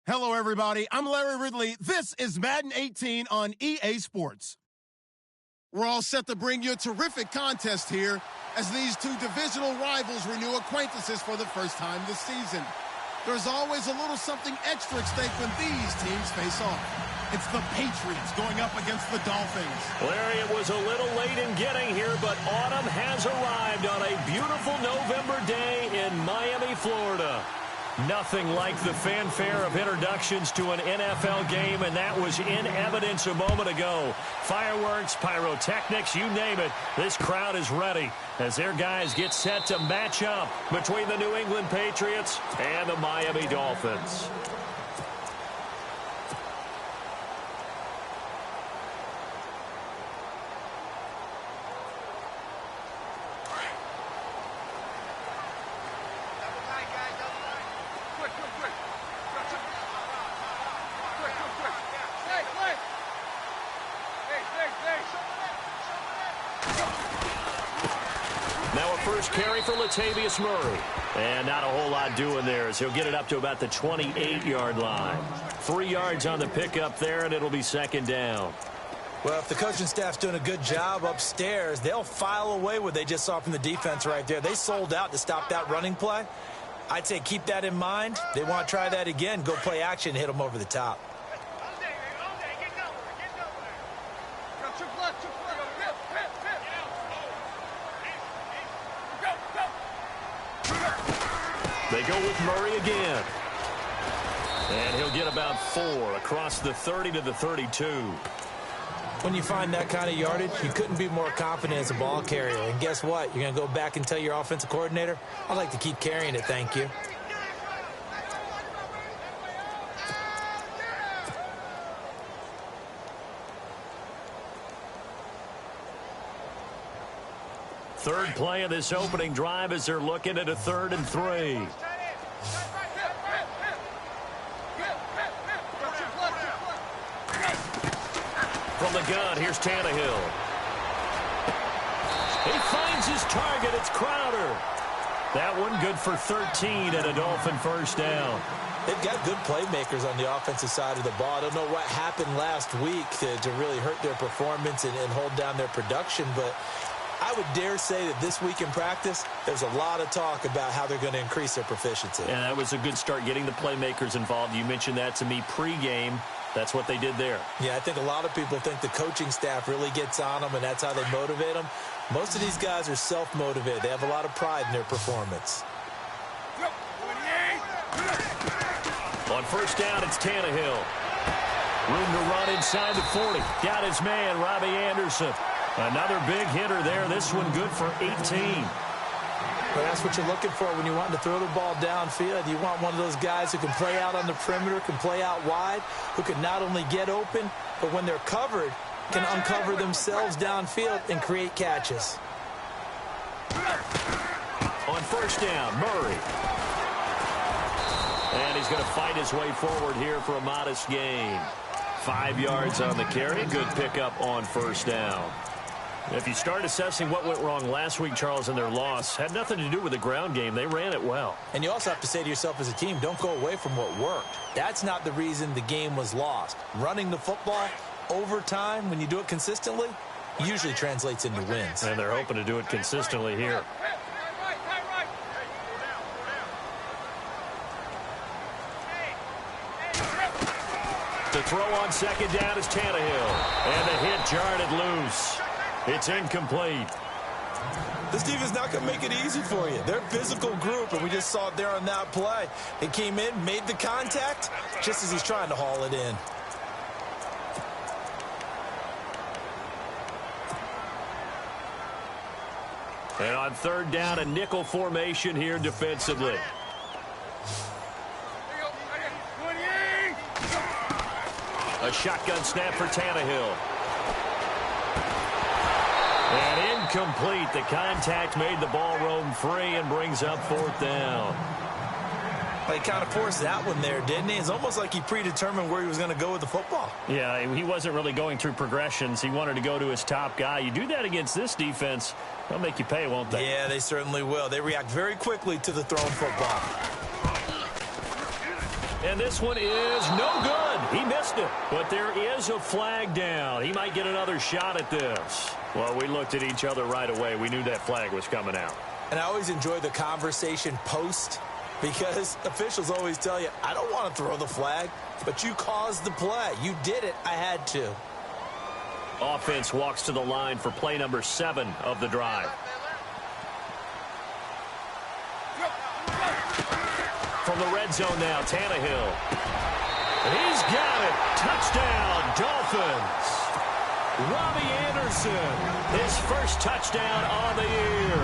Hello, everybody. I'm Larry Ridley. This is Madden 18 on EA Sports. We're all set to bring you a terrific contest here as these two divisional rivals renew acquaintances for the first time this season. There's always a little something extra at stake when these teams face off. It's the Patriots going up against the Dolphins. Larry, it was a little late in getting here, but autumn has arrived on a beautiful November day in Miami, Florida. Nothing like the fanfare of introductions to an NFL game, and that was in evidence a moment ago. Fireworks, pyrotechnics, you name it. This crowd is ready as their guys get set to match up between the New England Patriots and the Miami Dolphins. Now a first carry for Latavius Murray. And not a whole lot doing there as he'll get it up to about the 28-yard line. 3 yards on the pickup there, and it'll be second down. Well, if the coaching staff's doing a good job upstairs, they'll file away what they just saw from the defense right there. They sold out to stop that running play. I'd say keep that in mind. They want to try that again, go play action, hit them over the top. They go with Murray again. And he'll get about 4 across the 30 to the 32. When you find that kind of yardage, you couldn't be more confident as a ball carrier. And guess what? You're going to go back and tell your offensive coordinator, I'd like to keep carrying it, thank you. Third play of this opening drive as they're looking at a 3rd and 3. From the gun, here's Tannehill. He finds his target. It's Crowder. That one good for 13 and a Dolphin first down. They've got good playmakers on the offensive side of the ball. I don't know what happened last week to really hurt their performance and hold down their production, but I would dare say that this week in practice, there's a lot of talk about how they're going to increase their proficiency. And that was a good start, getting the playmakers involved. You mentioned that to me pregame. That's what they did there. Yeah, I think a lot of people think the coaching staff really gets on them, and that's how they motivate them. Most of these guys are self-motivated. They have a lot of pride in their performance. On first down, it's Tannehill. Room to run inside the 40. Got his man, Robbie Anderson. Another big hitter there. This one good for 18. Well, that's what you're looking for when you want to throw the ball downfield. You want one of those guys who can play out on the perimeter, can play out wide, who can not only get open, but when they're covered, can uncover themselves downfield and create catches. On first down, Murray. And he's going to fight his way forward here for a modest gain. 5 yards on the carry. Good pickup on first down. If you start assessing what went wrong last week, Charles, in their loss, had nothing to do with the ground game. They ran it well. And you also have to say to yourself as a team, don't go away from what worked. That's not the reason the game was lost. Running the football over time, when you do it consistently, usually translates into wins. And they're hoping to do it consistently here. The throw on second down is Tannehill. And the hit jarred it loose. It's incomplete. This defense is not going to make it easy for you. They're a physical group, and we just saw it there on that play. It came in, made the contact, just as he's trying to haul it in. And on third down, a nickel formation here defensively. A shotgun snap for Tannehill. And incomplete. The contact made the ball roam free and brings up 4th down. Well, he kind of forced that one there, didn't he? It's almost like he predetermined where he was going to go with the football. Yeah, he wasn't really going through progressions. He wanted to go to his top guy. You do that against this defense, they'll make you pay, won't they? Yeah, they certainly will. They react very quickly to the thrown football. And this one is no good. He missed it. But there is a flag down. He might get another shot at this. Well, we looked at each other right away. We knew that flag was coming out. And I always enjoy the conversation post, because officials always tell you, I don't want to throw the flag, but you caused the play. You did it. I had to. Offense walks to the line for play number 7 of the drive. From the red zone now, Tannehill. He's got it. Touchdown, Dolphins. Robbie Anderson, his first touchdown on the year.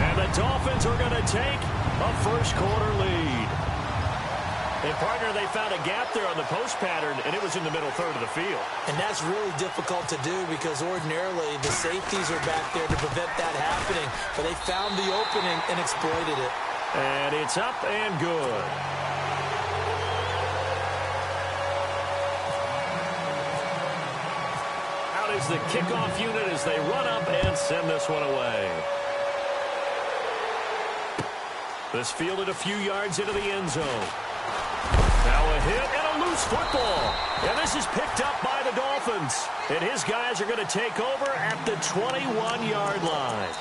And the Dolphins are going to take a first-quarter lead. And, partner, they found a gap there on the post pattern, and it was in the middle third of the field. And that's really difficult to do because ordinarily the safeties are back there to prevent that happening. But they found the opening and exploited it. And it's up and good. Out is the kickoff unit as they run up and send this one away. This fielded a few yards into the end zone. Now a hit and a loose football. And this is picked up by the Dolphins. And his guys are going to take over at the 21-yard line.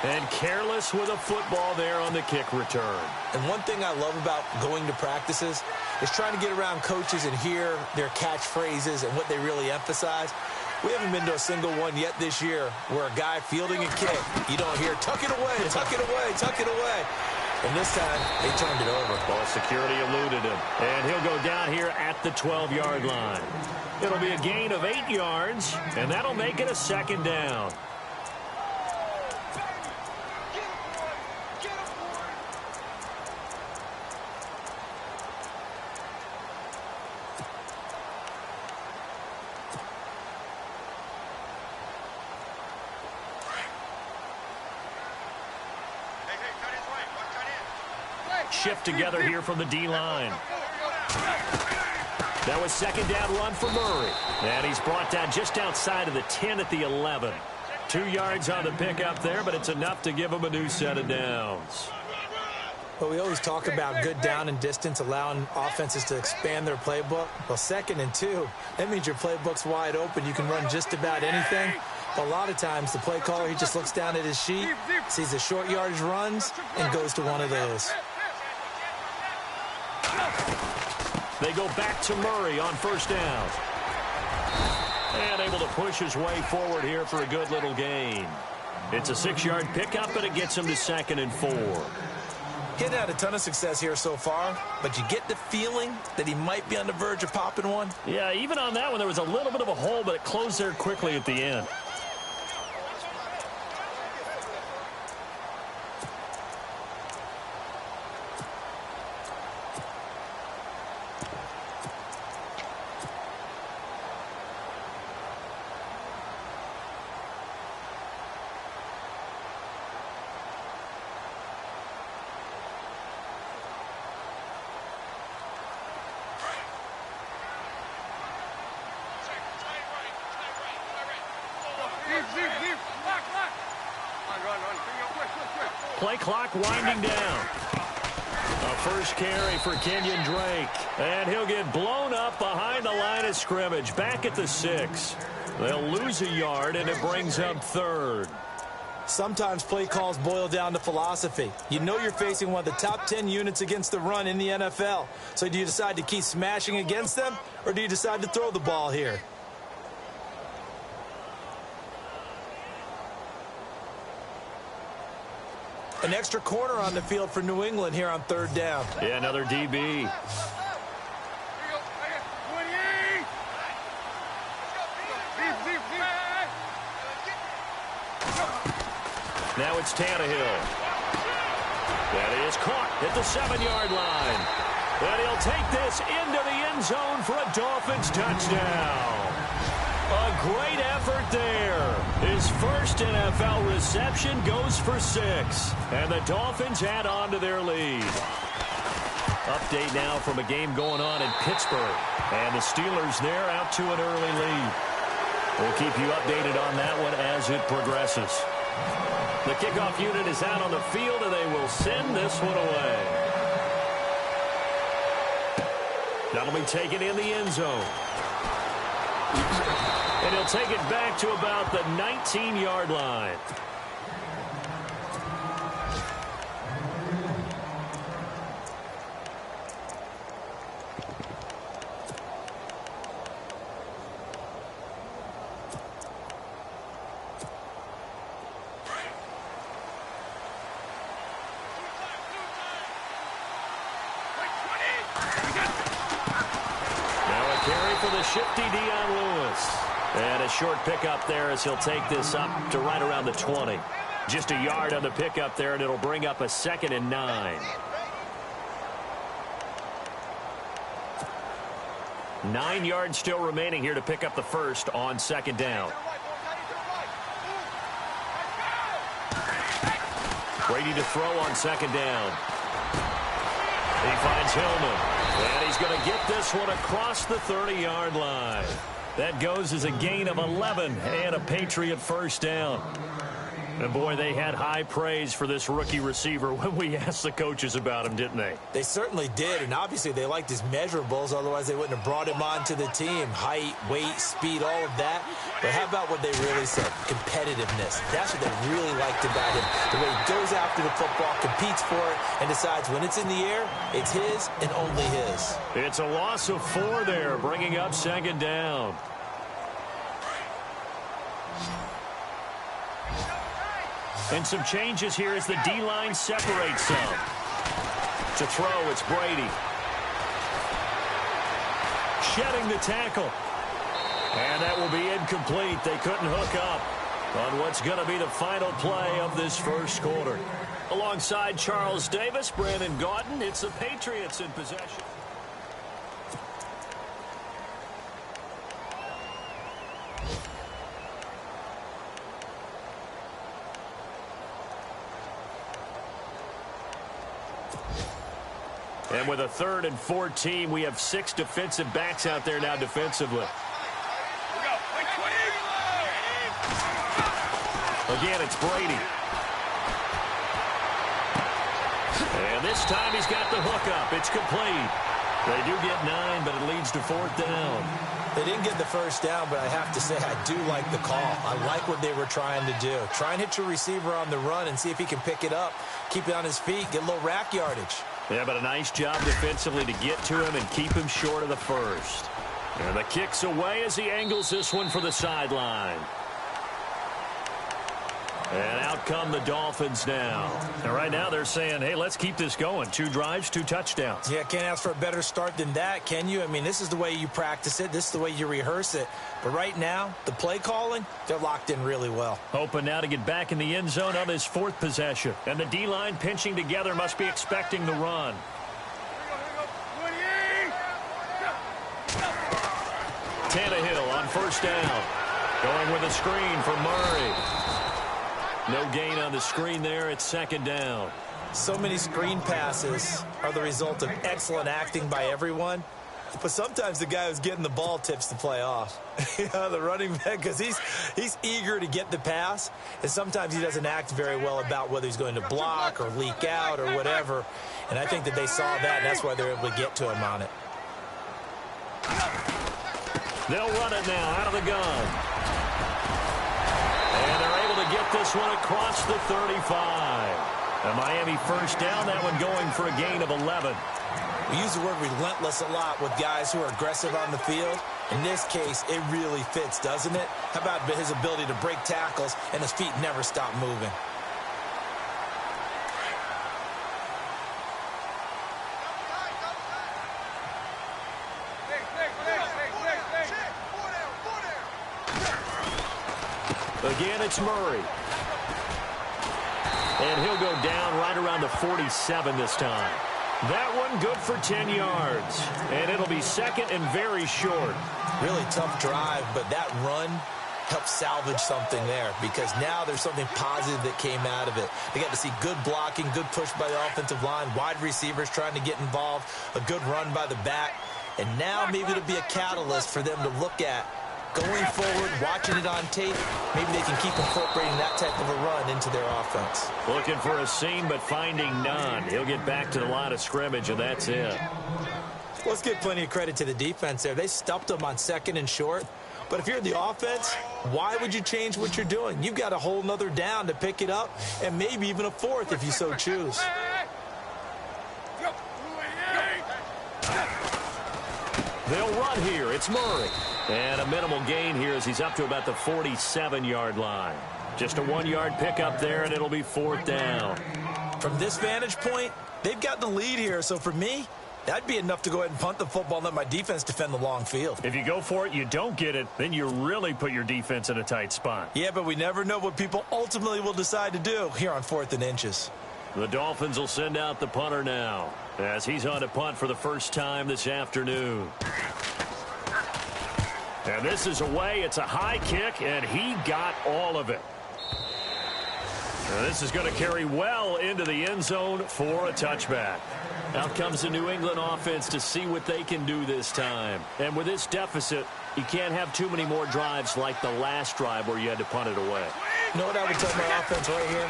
And careless with a football there on the kick return. And one thing I love about going to practices is trying to get around coaches and hear their catchphrases and what they really emphasize. We haven't been to a single one yet this year where a guy fielding a kick, you don't hear, tuck it away, tuck it away, tuck it away. And this time, they turned it over. Ball security eluded him. And he'll go down here at the 12-yard line. It'll be a gain of 8 yards, and that'll make it a second down. Shift together here from the D-line. That was second down run for Murray. And he's brought down just outside of the 10 at the 11. 2 yards on the pickup there, but it's enough to give him a new set of downs. But we always talk about good down and distance, allowing offenses to expand their playbook. Well, 2nd and 2, that means your playbook's wide open. You can run just about anything. But a lot of times, the play caller, he just looks down at his sheet, sees the short yardage runs, and goes to one of those. They go back to Murray on first down. And able to push his way forward here for a good little gain. It's a 6-yard pickup, but it gets him to 2nd and 4. He hadn't had a ton of success here so far, but you get the feeling that he might be on the verge of popping one. Yeah, even on that one, there was a little bit of a hole, but it closed there quickly at the end. Play clock winding down. A first carry for Kenyon Drake. And he'll get blown up behind the line of scrimmage. Back at the 6. They'll lose a yard, and it brings up 3rd. Sometimes play calls boil down to philosophy. You know you're facing one of the top 10 units against the run in the NFL. So do you decide to keep smashing against them, or do you decide to throw the ball here? An extra corner on the field for New England here on 3rd down. Yeah, another DB. Now it's Tannehill. That is caught at the 7-yard line. And he'll take this into the end zone for a Dolphins touchdown. A great effort there. His first NFL reception goes for 6. And the Dolphins add on to their lead. Update now from a game going on in Pittsburgh. And the Steelers there out to an early lead. We'll keep you updated on that one as it progresses. The kickoff unit is out on the field, and they will send this one away. That'll be taken in the end zone. And he'll take it back to about the 19-yard line. For the shifty Dion Lewis. And a short pickup there as he'll take this up to right around the 20. Just a yard on the pickup there, and it'll bring up a 2nd and 9. 9 yards still remaining here to pick up the first on 2nd down. Brady to throw on 2nd down. He finds Hillman. And he's going to get this one across the 30-yard line. That goes as a gain of 11 and a Patriot first down. And, boy, they had high praise for this rookie receiver when we asked the coaches about him, didn't they? They certainly did, and obviously they liked his measurables. Otherwise, they wouldn't have brought him onto the team. Height, weight, speed, all of that. But how about what they really said? Competitiveness. That's what they really liked about him. The way he goes after the football, competes for it, and decides when it's in the air, it's his and only his. It's a loss of 4 there, bringing up 2nd down. And some changes here as the D-line separates some. To throw, it's Brady. Shedding the tackle. And that will be incomplete. They couldn't hook up on what's going to be the final play of this first quarter. Alongside Charles Davis, Brandon Gaudin, it's the Patriots in possession. And with a 3rd and 14, we have 6 defensive backs out there now defensively. Again, it's Brady. And this time he's got the hookup. It's complete. They do get 9, but it leads to 4th down. They didn't get the first down, but I have to say I do like the call. I like what they were trying to do. Try and hit your receiver on the run and see if he can pick it up, keep it on his feet, get a little rack yardage. Yeah, but a nice job defensively to get to him and keep him short of the first. And the kick's away as he angles this one for the sideline. And out come the Dolphins now. And right now they're saying, hey, let's keep this going. 2 drives, 2 touchdowns. Yeah, can't ask for a better start than that, can you? I mean, this is the way you practice it. This is the way you rehearse it. But right now, the play calling, they're locked in really well. Hoping now to get back in the end zone on his 4th possession. And the D-line pinching together must be expecting the run. Tannehill on 1st down. Going with a screen for Murray. No gain on the screen there. It's 2nd down. So many screen passes are the result of excellent acting by everyone. But sometimes the guy who's getting the ball tips the play off. The running back, because he's eager to get the pass. And sometimes he doesn't act very well about whether he's going to block or leak out or whatever. And I think that they saw that, and that's why they're able to get to him on it. They'll run it now out of the gun. And they're able to get this one across the 35. A Miami first down, that one going for a gain of 11. We use the word relentless a lot with guys who are aggressive on the field. In this case, it really fits, doesn't it? How about his ability to break tackles and his feet never stop moving? Again, it's Murray. And he'll go down right around the 47 this time. That one good for 10 yards. And it'll be second and very short. Really tough drive, but that run helped salvage something there because now there's something positive that came out of it. They got to see good blocking, good push by the offensive line, wide receivers trying to get involved, a good run by the back. And now maybe it'll be a catalyst for them to look at going forward, watching it on tape. Maybe they can keep incorporating that type of a run into their offense. Looking for a seam, but finding none. He'll get back to the line of scrimmage, and that's it. Let's give plenty of credit to the defense there. They stuffed them on 2nd and short. But if you're the offense, why would you change what you're doing? You've got a whole nother down to pick it up, and maybe even a 4th if you so choose. They'll run here. It's Murray. And a minimal gain here as he's up to about the 47-yard line. Just a 1-yard pickup there, and it'll be 4th down. From this vantage point, they've gotten the lead here. So for me, that'd be enough to go ahead and punt the football and let my defense defend the long field. If you go for it, you don't get it, then you really put your defense in a tight spot. Yeah, but we never know what people ultimately will decide to do here on 4th and inches. The Dolphins will send out the punter now as he's on to punt for the first time this afternoon. And this is away. It's a high kick, and he got all of it. And this is going to carry well into the end zone for a touchback. Out comes the New England offense to see what they can do this time. And with this deficit, you can't have too many more drives like the last drive where you had to punt it away. You know what I would tell my offense right here?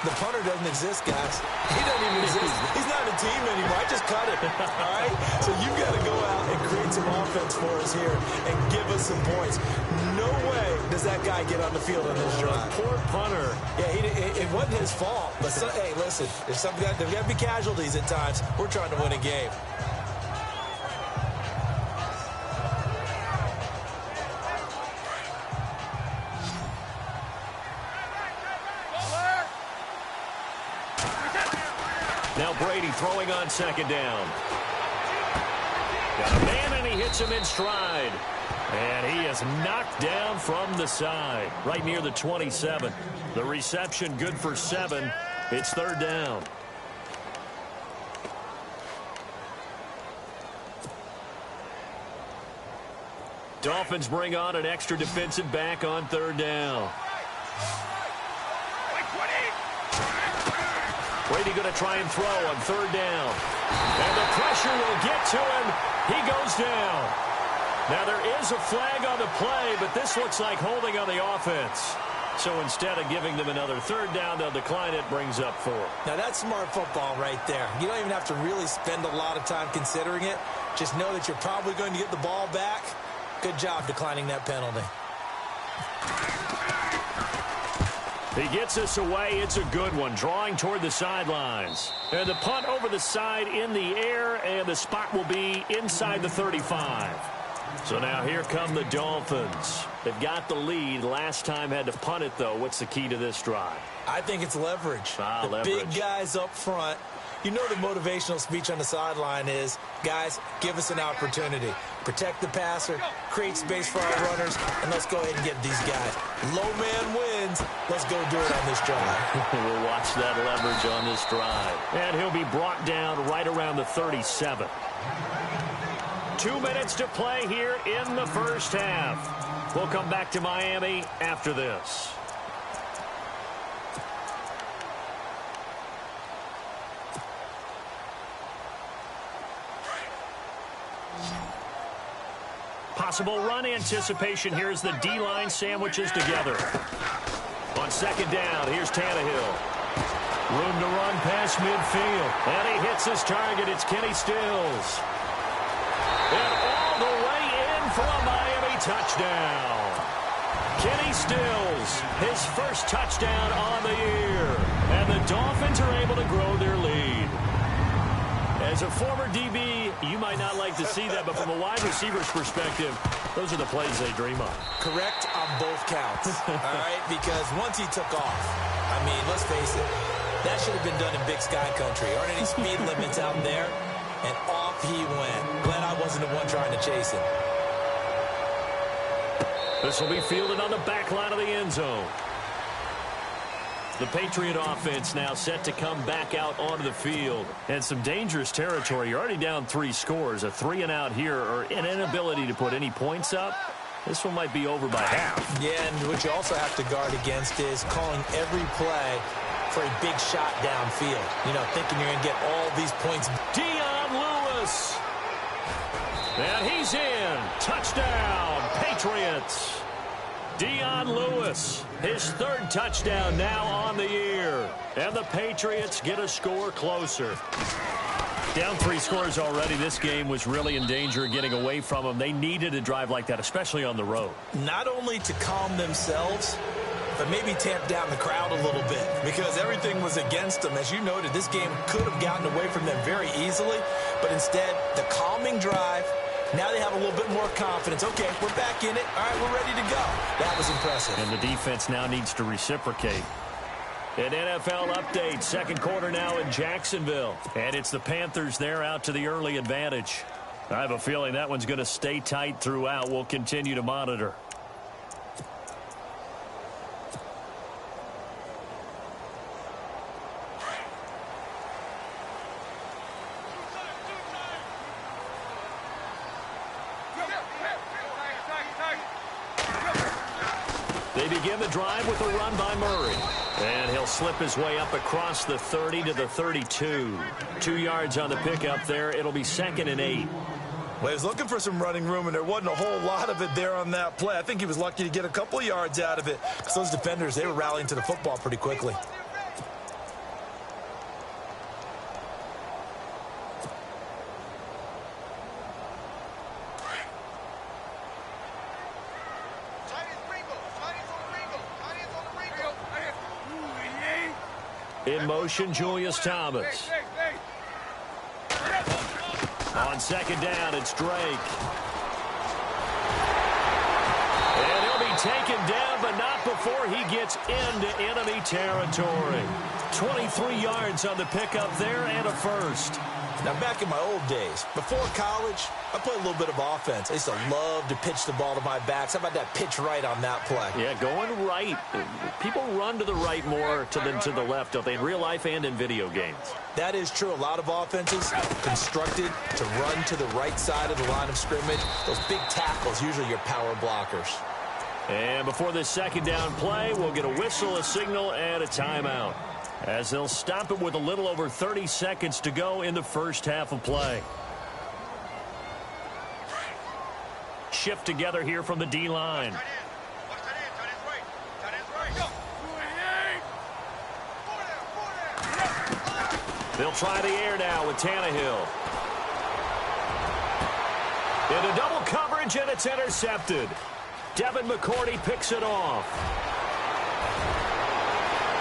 The punter doesn't exist, guys. He doesn't even exist. He's not a team anymore. I just cut it. All right? So you've got to go out and create some offense for us here and give us some points. No way does that guy get on the field on this drive. Poor punter. Yeah, it wasn't his fault. But, hey, listen, there's got to be casualties at times. We're trying to win a game. Now Brady throwing on 2nd down. Got a man, and he hits him in stride. And he is knocked down from the side, right near the 27. The reception good for 7. It's 3rd down. Dolphins bring on an extra defensive back on 3rd down. Brady going to try and throw on 3rd down. And the pressure will get to him. He goes down. Now there is a flag on the play, but this looks like holding on the offense. So instead of giving them another 3rd down, they'll decline it, brings up 4. Now that's smart football right there. You don't even have to really spend a lot of time considering it. Just know that you're probably going to get the ball back. Good job declining that penalty. He gets us away. It's a good one. Drawing toward the sidelines. And the punt over the side in the air, and the spot will be inside the 35. So now here come the Dolphins. They've got the lead. Last time had to punt it, though. What's the key to this drive? I think it's leverage. Big guys up front. You know the motivational speech on the sideline is, guys, give us an opportunity. Protect the passer, create space for our runners, and let's go ahead and get these guys. Low man wins. Let's go do it on this drive. We'll watch that leverage on this drive. And he'll be brought down right around the 37. 2 minutes to play here in the first half. We'll come back to Miami after this. Possible run anticipation. Here's the D-line sandwiches together. On 2nd down, here's Tannehill. Room to run past midfield. And he hits his target. It's Kenny Stills. And all the way in for a Miami touchdown. Kenny Stills, his first touchdown on the year. And the Dolphins are able to grow their lead. As a former DB, you might not like to see that, but from a wide receiver's perspective, those are the plays they dream of. Correct on both counts, all right? Because once he took off, I mean, let's face it, that should have been done in Big Sky Country. Aren't any speed limits out there? And off he went. Glad I wasn't the one trying to chase him. This will be fielded on the back line of the end zone. The Patriot offense now set to come back out onto the field. And some dangerous territory. You're already down 3 scores. A 3-and-out here, or an inability to put any points up. This one might be over by half. Yeah, and what you also have to guard against is calling every play for a big shot downfield. You know, thinking you're going to get all these points. Dion Lewis. And he's in. Touchdown, Patriots. Dion Lewis, his 3rd touchdown now on the year. And the Patriots get a score closer. Down 3 scores already. This game was really in danger of getting away from them. They needed a drive like that, especially on the road. Not only to calm themselves, but maybe tamp down the crowd a little bit because everything was against them. As you noted, this game could have gotten away from them very easily, but instead, the calming drive, now they have a little bit more confidence. Okay, we're back in it. All right, we're ready to go. That was impressive. And the defense now needs to reciprocate. An NFL update, second quarter now in Jacksonville. And it's the Panthers there out to the early advantage. I have a feeling that one's going to stay tight throughout. We'll continue to monitor. They begin the drive with a run by Murray. And he'll slip his way up across the 30 to the 32. 2 yards on the pickup there. It'll be 2nd and 8. Well, he was looking for some running room, and there wasn't a whole lot of it there on that play. I think he was lucky to get a couple yards out of it because those defenders, they were rallying to the football pretty quickly. In motion, Julius Thomas. On second down, it's Drake. And he'll be taken down, but not before he gets into enemy territory. 23 yards on the pickup there and a first. Now, back in my old days, before college, I played a little bit of offense. I used to love to pitch the ball to my backs. How about that pitch right on that play? Yeah, going right. People run to the right more than to the left, don't they, in real life and in video games? That is true. A lot of offenses constructed to run to the right side of the line of scrimmage. Those big tackles, usually your power blockers. And before this second down play, we'll get a whistle, a signal, and a timeout, as they'll stop it with a little over 30 seconds to go in the first half of play. Shift together here from the D-line. They'll try the air now with Tannehill. Into double coverage, and it's intercepted. Devin McCourty picks it off.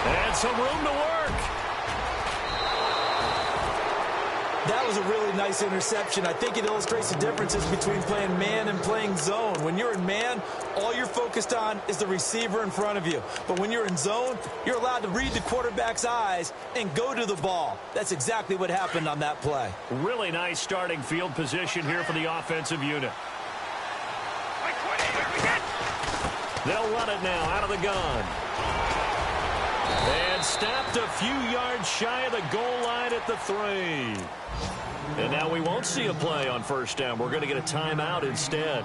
And some room to work. That was a really nice interception. I think it illustrates the differences between playing man and playing zone. When you're in man, all you're focused on is the receiver in front of you. But when you're in zone, you're allowed to read the quarterback's eyes and go to the ball. That's exactly what happened on that play. Really nice starting field position here for the offensive unit. They'll run it now out of the gun. And stopped a few yards shy of the goal line at the 3. And now we won't see a play on first down. We're going to get a timeout instead,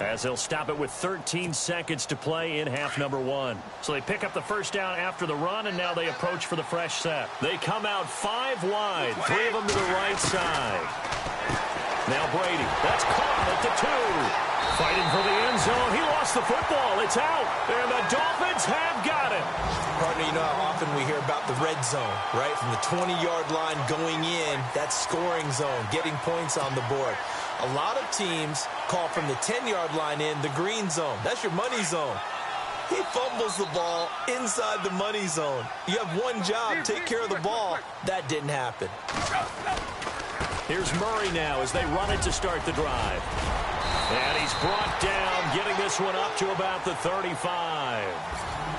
as they'll stop it with 13 seconds to play in half number 1. So they pick up the first down after the run, and now they approach for the fresh set. They come out 5 wide, 3 of them to the right side. Now Brady, that's caught at the 2. Fighting for the end zone. He lost the football. It's out. And the Dolphins have got it. Partner, you know how often we hear about the red zone, right? From the 20-yard line going in, that's scoring zone, getting points on the board. A lot of teams call from the 10-yard line in the green zone. That's your money zone. He fumbles the ball inside the money zone. You have one job, take care of the ball. That didn't happen. Here's Murray now as they run it to start the drive. And he's brought down, getting this one up to about the 35.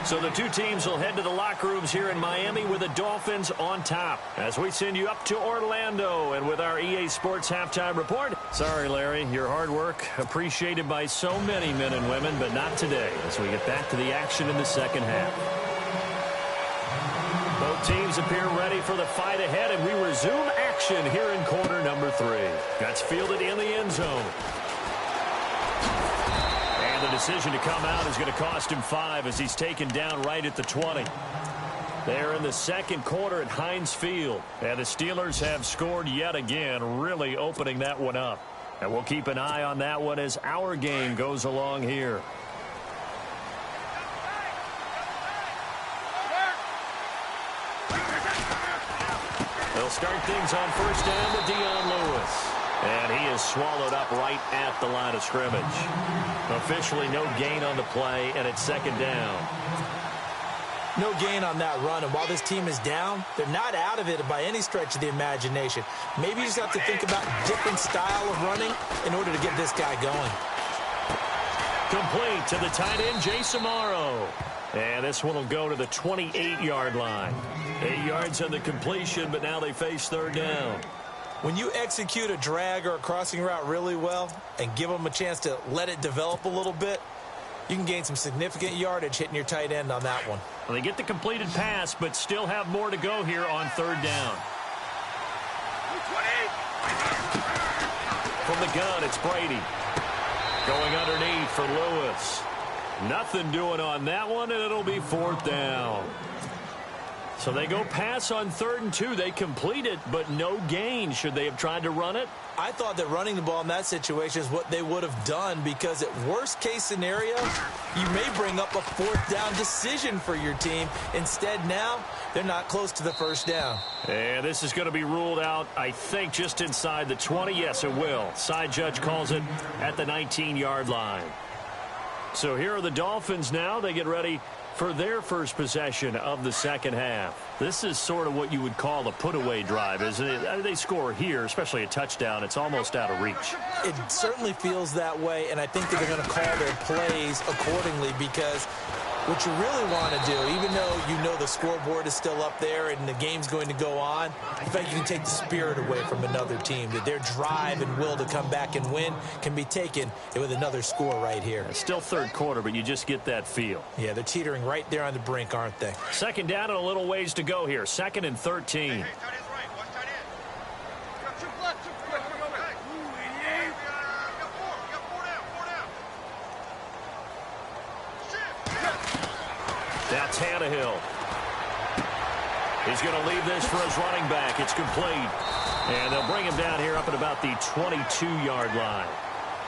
So the two teams will head to the locker rooms here in Miami with the Dolphins on top, as we send you up to Orlando and with our EA Sports Halftime Report. Sorry, Larry, your hard work appreciated by so many men and women, but not today as we get back to the action in the second half. Both teams appear ready for the fight ahead, and we resume action here in quarter number 3. That's fielded in the end zone. The decision to come out is going to cost him 5 as he's taken down right at the 20. They're in the second quarter at Heinz Field, and the Steelers have scored yet again, really opening that one up. And we'll keep an eye on that one as our game goes along here. They'll start things on first down with Dion Lewis. And he is swallowed up right at the line of scrimmage. Officially no gain on the play, and it's second down. No gain on that run, and while this team is down, they're not out of it by any stretch of the imagination. Maybe you just have to think about a different style of running in order to get this guy going. Complete to the tight end, Jay Samaro. And this one will go to the 28-yard line. 8 yards on the completion, but now they face third down. When you execute a drag or a crossing route really well and give them a chance to let it develop a little bit, you can gain some significant yardage hitting your tight end on that one. Well, they get the completed pass, but still have more to go here on third down. From the gun, it's Brady. Going underneath for Lewis. Nothing doing on that one, and it'll be fourth down. So they go pass on 3rd and 2. They complete it, but no gain. Should they have tried to run it? I thought that running the ball in that situation is what they would have done, because at worst case scenario, you may bring up a fourth down decision for your team. Instead now, they're not close to the first down. And this is going to be ruled out, I think, just inside the 20. Yes, it will. Side judge calls it at the 19-yard line. So here are the Dolphins now. They get ready for their first possession of the second half. This is sort of what you would call a put-away drive, isn't it? They score here, especially a touchdown. It's almost out of reach. It certainly feels that way, and I think that they're going to call their plays accordingly, because what you really want to do, even though you know the scoreboard is still up there and the game's going to go on, in fact, you can take the spirit away from another team. That their drive and will to come back and win can be taken with another score right here. It's still third quarter, but you just get that feel. Yeah, they're teetering right there on the brink, aren't they? Second down and a little ways to go here. 2nd and 13. That's Tannehill. He's going to leave this for his running back. It's complete. And they'll bring him down here up at about the 22-yard line.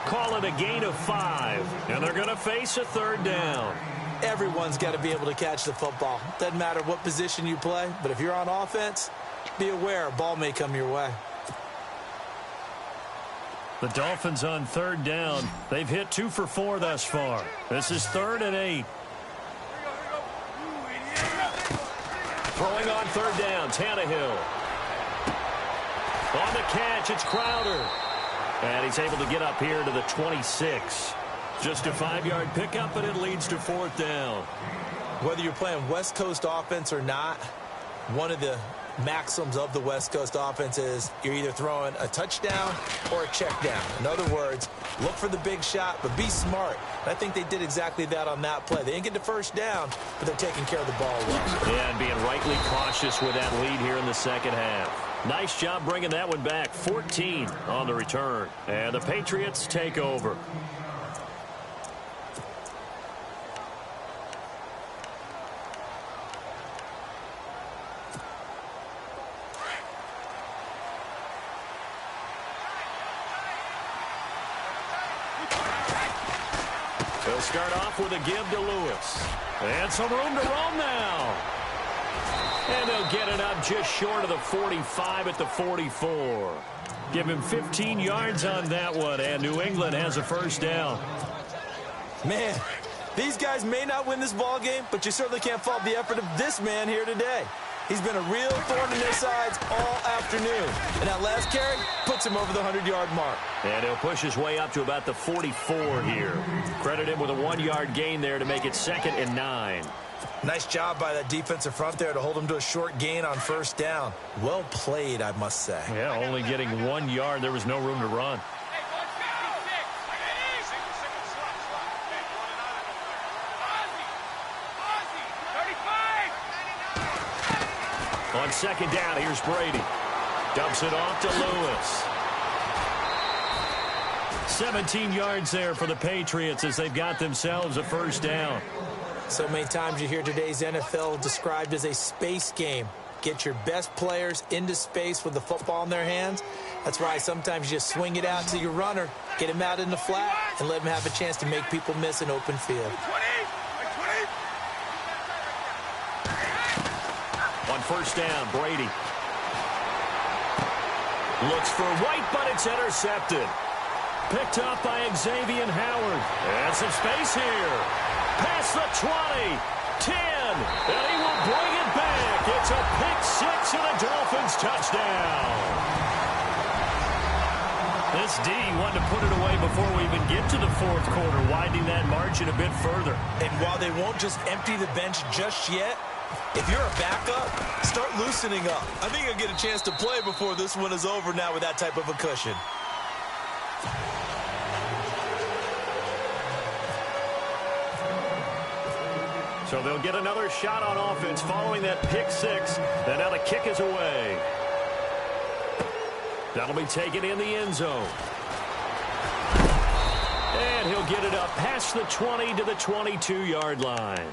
Call it a gain of 5. And they're going to face a third down. Everyone's got to be able to catch the football. Doesn't matter what position you play, but if you're on offense, be aware a ball may come your way. The Dolphins on third down. They've hit 2 for 4 thus far. This is 3rd and 8. Throwing on third down, Tannehill. On the catch, it's Crowder. And he's able to get up here to the 26. Just a 5-yard pickup, and it leads to fourth down. Whether you're playing West Coast offense or not, one of the maxims of the West Coast offense is you're either throwing a touchdown or a check down. In other words, look for the big shot, but be smart. And I think they did exactly that on that play. They didn't get the first down, but they're taking care of the ball well. Yeah, and being rightly cautious with that lead here in the second half. Nice job bringing that one back. 14 on the return. And the Patriots take over. They'll start off with a give to Lewis. And some room to roam now. And they'll get it up just short of the 45 at the 44. Give him 15 yards on that one, and New England has a first down. Man, these guys may not win this ball game, but you certainly can't fault the effort of this man here today. He's been a real thorn in their sides all afternoon. And that last carry puts him over the 100-yard mark. And he'll push his way up to about the 44 here. Credit him with a 1-yard gain there to make it 2nd and 9. Nice job by that defensive front there to hold him to a short gain on first down. Well played, I must say. Yeah, only getting 1 yard. There was no room to run. On second down, here's Brady. Dumps it off to Lewis. 17 yards there for the Patriots as they've got themselves a first down. So many times you hear today's NFL described as a space game. Get your best players into space with the football in their hands. That's why sometimes you just swing it out to your runner, get him out in the flat, and let him have a chance to make people miss an open field. On first down, Brady. Looks for White, but it's intercepted. Picked up by Xavier Howard. And some space here. Past the 20, 10, and he will bring it back. It's a pick six and a Dolphins touchdown. This D wanted to put it away before we even get to the fourth quarter, widening that margin a bit further. And while they won't just empty the bench just yet, if you're a backup, start loosening up. I think you'll get a chance to play before this one is over now with that type of a cushion. So they'll get another shot on offense following that pick six. And now the kick is away. That'll be taken in the end zone. And he'll get it up past the 20 to the 22-yard line.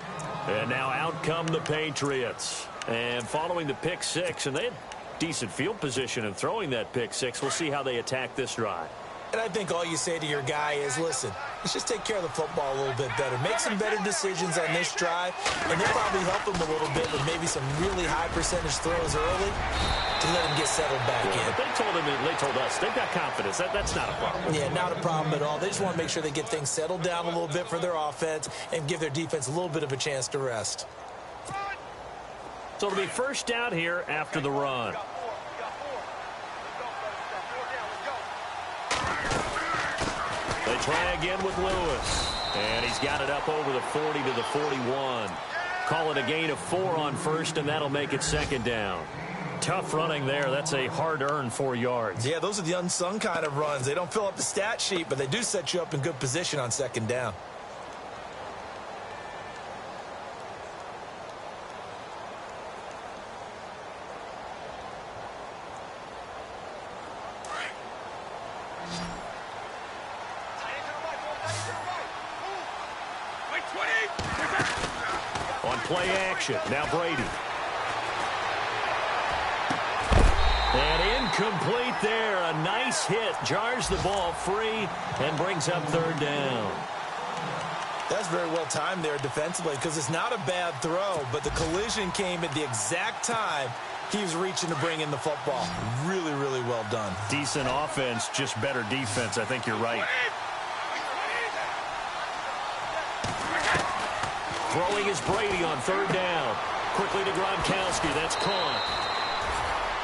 And now out come the Patriots. And following the pick six, and they had decent field position in throwing that pick six. We'll see how they attack this drive. And I think all you say to your guy is, listen, let's just take care of the football a little bit better. Make some better decisions on this drive, and they'll probably help him a little bit with maybe some really high percentage throws early to let him get settled back in. But they told us they've got confidence. That's not a problem. Yeah, not a problem at all. They just want to make sure they get things settled down a little bit for their offense and give their defense a little bit of a chance to rest. So it'll be first down here after the run. They try again with Lewis. And he's got it up over the 40 to the 41. Call it a gain of 4 on first, and that'll make it second down. Tough running there. That's a hard-earned 4 yards. Yeah, those are the unsung kind of runs. They don't fill up the stat sheet, but they do set you up in good position on second down. On play action, now Brady. And incomplete there. A nice hit. Jars the ball free and brings up third down. That's very well timed there defensively because it's not a bad throw, but the collision came at the exact time he was reaching to bring in the football. Really, really well done. Decent offense, just better defense. I think you're right. Throwing is Brady on third down. Quickly to Gronkowski. That's caught.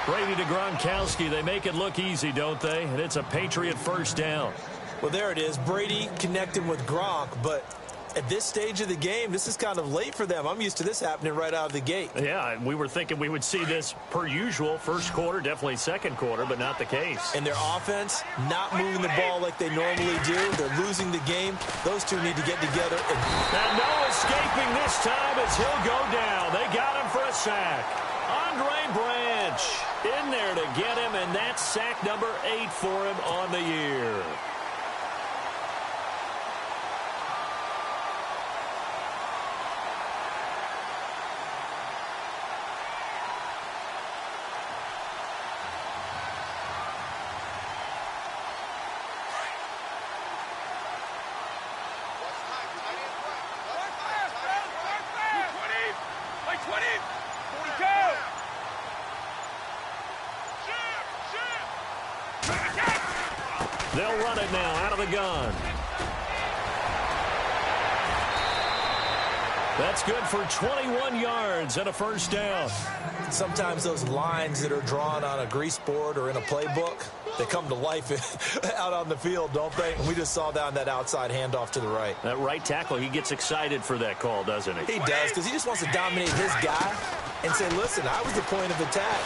Brady to Gronkowski. They make it look easy, don't they? And it's a Patriot first down. Well, there it is. Brady connecting with Gronk, but at this stage of the game, this is kind of late for them. I'm used to this happening right out of the gate. Yeah, we were thinking we would see this per usual. First quarter, definitely second quarter, but not the case. And their offense not moving the ball like they normally do. They're losing the game. Those two need to get together. And no escaping this time as he'll go down. They got him for a sack. Andre Branch in there to get him, and that's sack number 8 for him on the year. They'll run it now out of the gun. That's good for 21 yards and a first down. Sometimes those lines that are drawn on a grease board or in a playbook, they come to life out on the field, don't they? And we just saw that on that outside handoff to the right. That right tackle, he gets excited for that call, doesn't he? He does, because he just wants to dominate his guy and say, listen, I was the point of attack.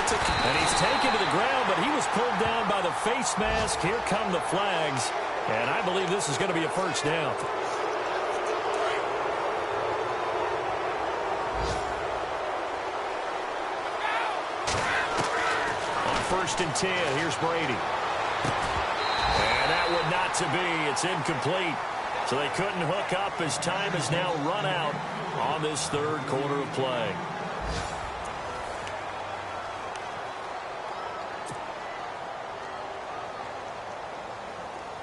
And he's taken to the ground, but he was pulled down by the face mask. Here come the flags. And I believe this is going to be a first down. On 1st and 10, here's Brady. And that one not to be. It's incomplete. So they couldn't hook up as time has now run out on this third quarter of play.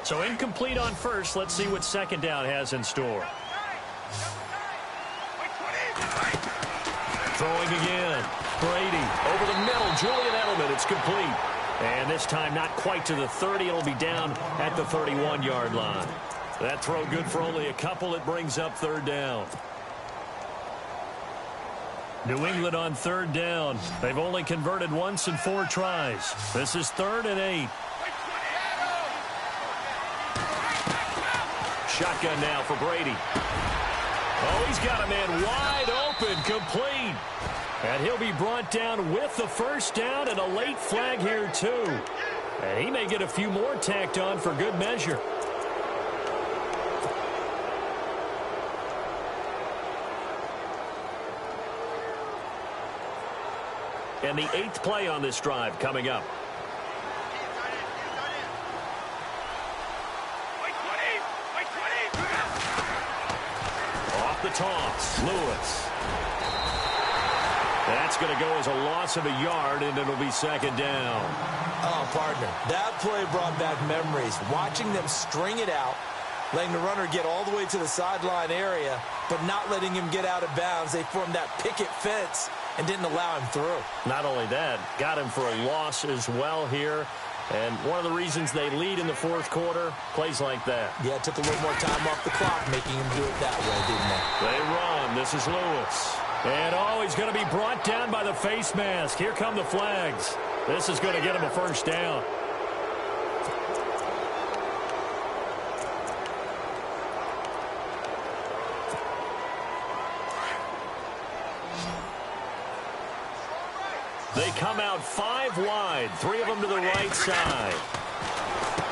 So incomplete on first. Let's see what second down has in store. Throwing again. Brady over the middle. Julian Edelman. It's complete. And this time not quite to the 30. It'll be down at the 31-yard line. That throw good for only a couple. It brings up third down. New England on third down. They've only converted once in 4 tries. This is 3rd and 8. Shotgun now for Brady. Oh, he's got a man wide open, complete. And he'll be brought down with the first down and a late flag here, too. And he may get a few more tacked on for good measure. And the 8th play on this drive coming up. Off the toss, Lewis. That's going to go as a loss of a yard, and it'll be 2nd down. Oh, partner, that play brought back memories. Watching them string it out, letting the runner get all the way to the sideline area, but not letting him get out of bounds. They formed that picket fence and didn't allow him through. Not only that, got him for a loss as well here. And one of the reasons they lead in the 4th quarter, plays like that. Yeah, it took a little more time off the clock, making him do it that way, didn't they? They run. This is Lewis. And, oh, he's going to be brought down by the face mask. Here come the flags. This is going to get him a first down. They come out 5 wide, 3 of them to the right side.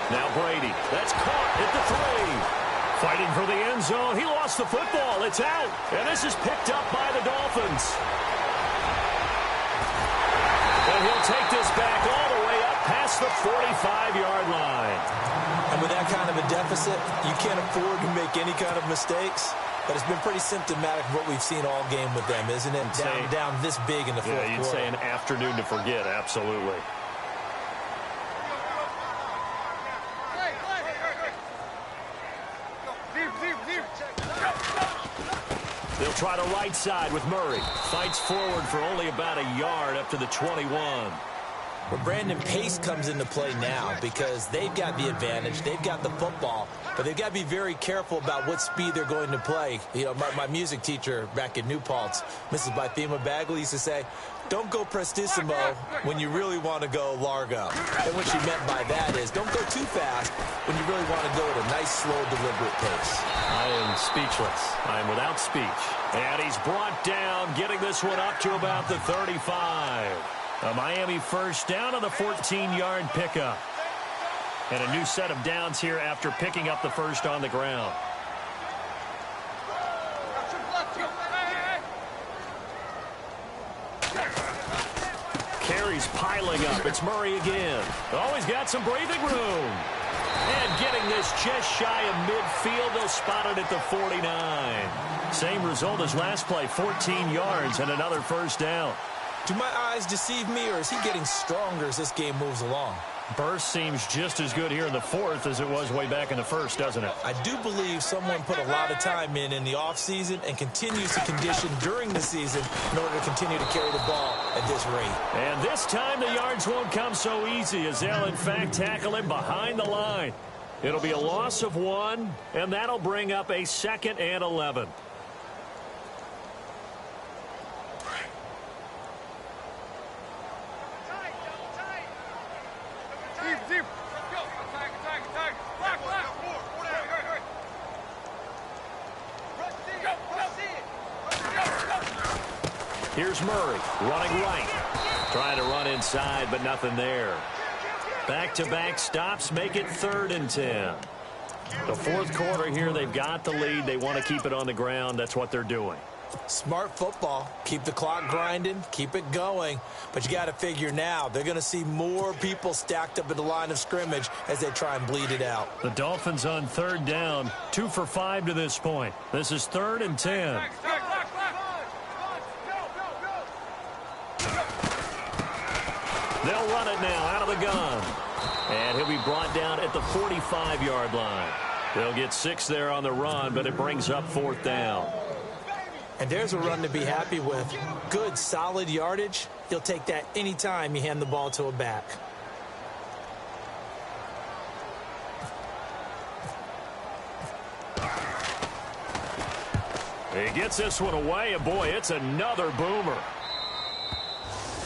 Now Brady, that's caught at the 3. Fighting for the end zone. He lost the football. It's out. And this is picked up by the Dolphins. And he'll take this back all the way up past the 45-yard line. And with that kind of a deficit, you can't afford to make any kind of mistakes. But it's been pretty symptomatic of what we've seen all game with them, isn't it? Down this big in the 4th quarter. Yeah, you'd say an afternoon to forget, absolutely. They'll try to right side with Murray. Fights forward for only about a yard up to the 21. Well, Brandon, pace comes into play now because they've got the advantage. They've got the football, but they've got to be very careful about what speed they're going to play. You know, my music teacher back in New Paltz, Mrs. Bythema Bagley, used to say, don't go prestissimo when you really want to go largo. And what she meant by that is don't go too fast when you really want to go at a nice, slow, deliberate pace. I am speechless. I am without speech. And he's brought down, getting this one up to about the 35. A Miami first down on the 14-yard pickup. And a new set of downs here after picking up the first on the ground. Carries piling up. It's Murray again. Always got some breathing room. And getting this just shy of midfield. They'll spot it at the 49. Same result as last play, 14 yards and another first down. Do my eyes deceive me, or is he getting stronger as this game moves along? Burst seems just as good here in the 4th as it was way back in the 1st, doesn't it? I do believe someone put a lot of time in the offseason and continues to condition during the season in order to continue to carry the ball at this rate. And this time the yards won't come so easy as they'll, in fact, tackle him behind the line. It'll be a loss of 1, and that'll bring up a 2nd and 11. Here's Murray running right. Trying to run inside, but nothing there. Back-to-back stops make it 3rd and 10. The 4th quarter here, they've got the lead. They want to keep it on the ground. That's what they're doing. Smart football. Keep the clock grinding. Keep it going. But you got to figure now they're going to see more people stacked up at the line of scrimmage as they try and bleed it out. The Dolphins on 3rd down. 2 for 5 to this point. This is 3rd and 10. They'll run it now out of the gun. And he'll be brought down at the 45-yard line. They'll get 6 there on the run, but it brings up 4th down. And there's a run to be happy with. Good, solid yardage. He'll take that anytime you hand the ball to a back. He gets this one away, and boy, it's another boomer.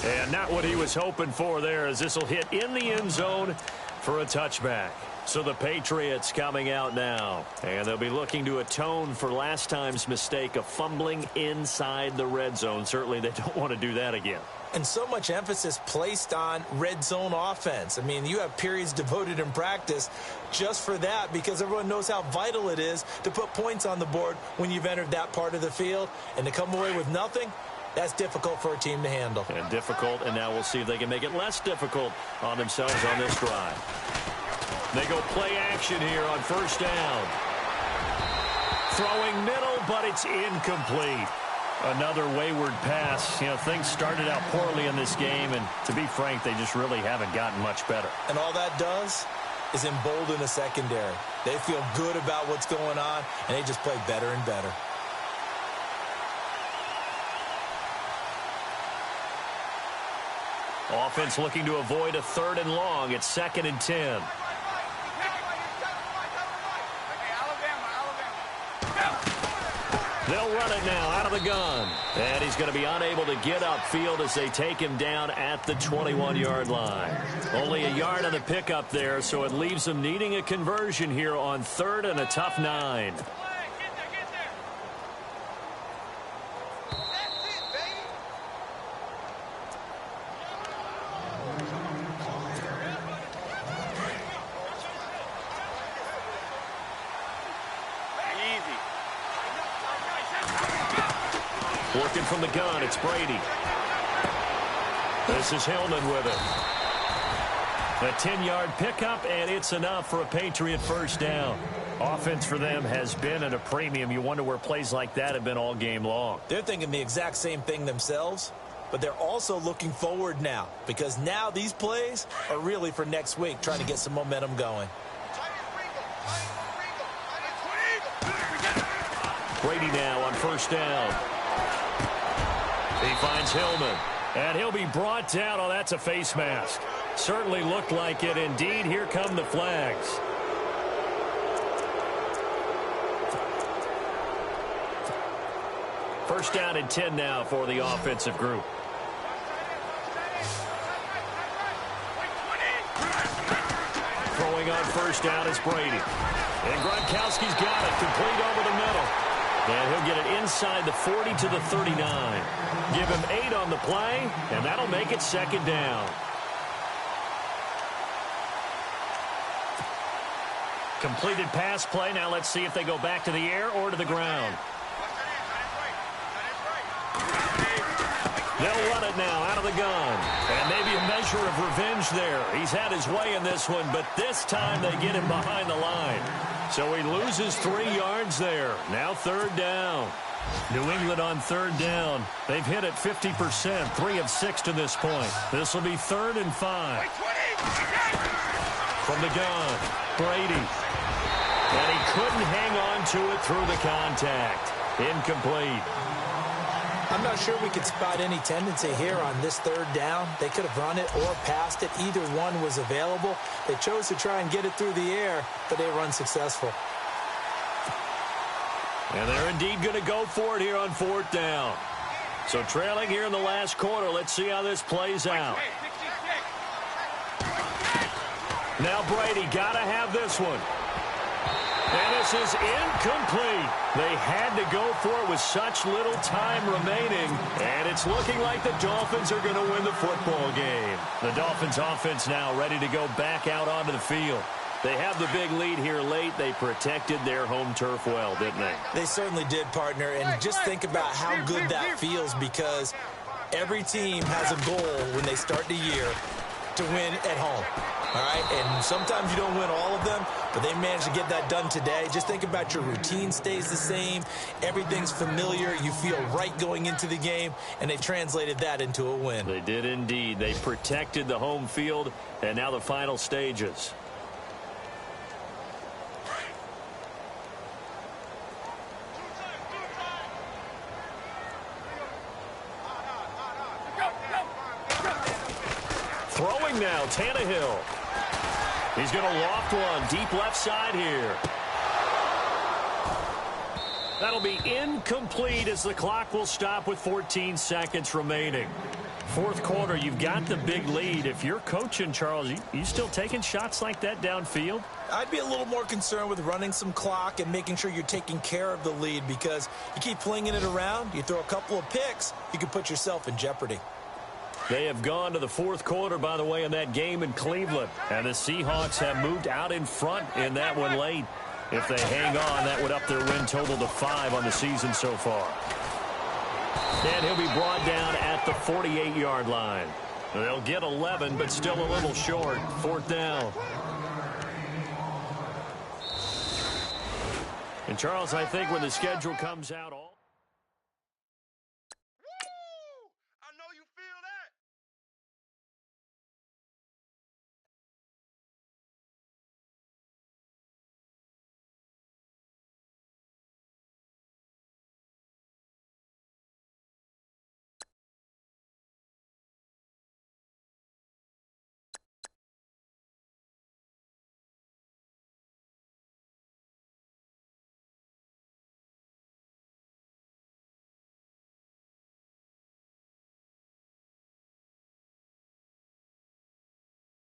And not what he was hoping for there, as this will hit in the end zone for a touchback. So the Patriots coming out now, and they'll be looking to atone for last time's mistake of fumbling inside the red zone. Certainly they don't want to do that again. And so much emphasis placed on red zone offense. I mean, you have periods devoted in practice just for that, because everyone knows how vital it is to put points on the board when you've entered that part of the field. And to come away with nothing, that's difficult for a team to handle. And difficult, and now we'll see if they can make it less difficult on themselves on this drive. They go play action here on first down. Throwing middle, but it's incomplete. Another wayward pass. You know, things started out poorly in this game, and to be frank, they just really haven't gotten much better. And all that does is embolden the secondary. They feel good about what's going on, and they just play better and better. Offense looking to avoid a 3rd and long. It's 2nd and 10. They'll run it now out of the gun. And he's going to be unable to get upfield as they take him down at the 21-yard line. Only a yard on the pickup there, so it leaves them needing a conversion here on 3rd and a tough 9. Working from the gun, it's Brady. This is Hillman with it. A 10-yard pickup, and it's enough for a Patriot first down. Offense for them has been at a premium. You wonder where plays like that have been all game long. They're thinking the exact same thing themselves, but they're also looking forward now, because now these plays are really for next week, trying to get some momentum going. Brady now on first down. He finds Hillman, and he'll be brought down. Oh, that's a face mask. Certainly looked like it. Indeed, here come the flags. First down and 10 now for the offensive group. Throwing on first down is Brady. And Gronkowski's got it, complete over the middle. And he'll get it inside the 40 to the 39. Give him 8 on the play, and that'll make it 2nd down. Completed pass play. Now let's see if they go back to the air or to the ground. They'll run it now out of the gun. And maybe a measure of revenge there. He's had his way in this one, but this time they get him behind the line. So he loses 3 yards there. Now 3rd down. New England on 3rd down. They've hit it 50%, 3 of 6 to this point. This will be 3rd and 5. From the gun, Brady. And he couldn't hang on to it through the contact. Incomplete. I'm not sure we could spot any tendency here on this 3rd down. They could have run it or passed it. Either one was available. They chose to try and get it through the air, but they were unsuccessful. And they're indeed going to go for it here on 4th down. So trailing here in the last quarter. Let's see how this plays out. Now Brady got to have this one. And this is incomplete. They had to go for it with such little time remaining. And it's looking like the Dolphins are going to win the football game. The Dolphins offense now ready to go back out onto the field. They have the big lead here late. They protected their home turf well, didn't they? They certainly did, partner. And just think about how good that feels, because every team has a goal when they start the year to win at home. All right, and sometimes you don't win all of them, but they managed to get that done today. Just think about your routine stays the same. Everything's familiar. You feel right going into the game, and they translated that into a win. They did indeed. They protected the home field, and now the final stages. Throwing now, Tannehill. He's going to loft one deep left side here. That'll be incomplete as the clock will stop with 14 seconds remaining. Fourth quarter, you've got the big lead. If you're coaching, Charles, you still taking shots like that downfield? I'd be a little more concerned with running some clock and making sure you're taking care of the lead, because you keep flinging it around, you throw a couple of picks, you could put yourself in jeopardy. They have gone to the fourth quarter, by the way, in that game in Cleveland. And the Seahawks have moved out in front in that one late. If they hang on, that would up their win total to 5 on the season so far. And he'll be brought down at the 48-yard line. They'll get 11, but still a little short. Fourth down. And, Charles, I think when the schedule comes out...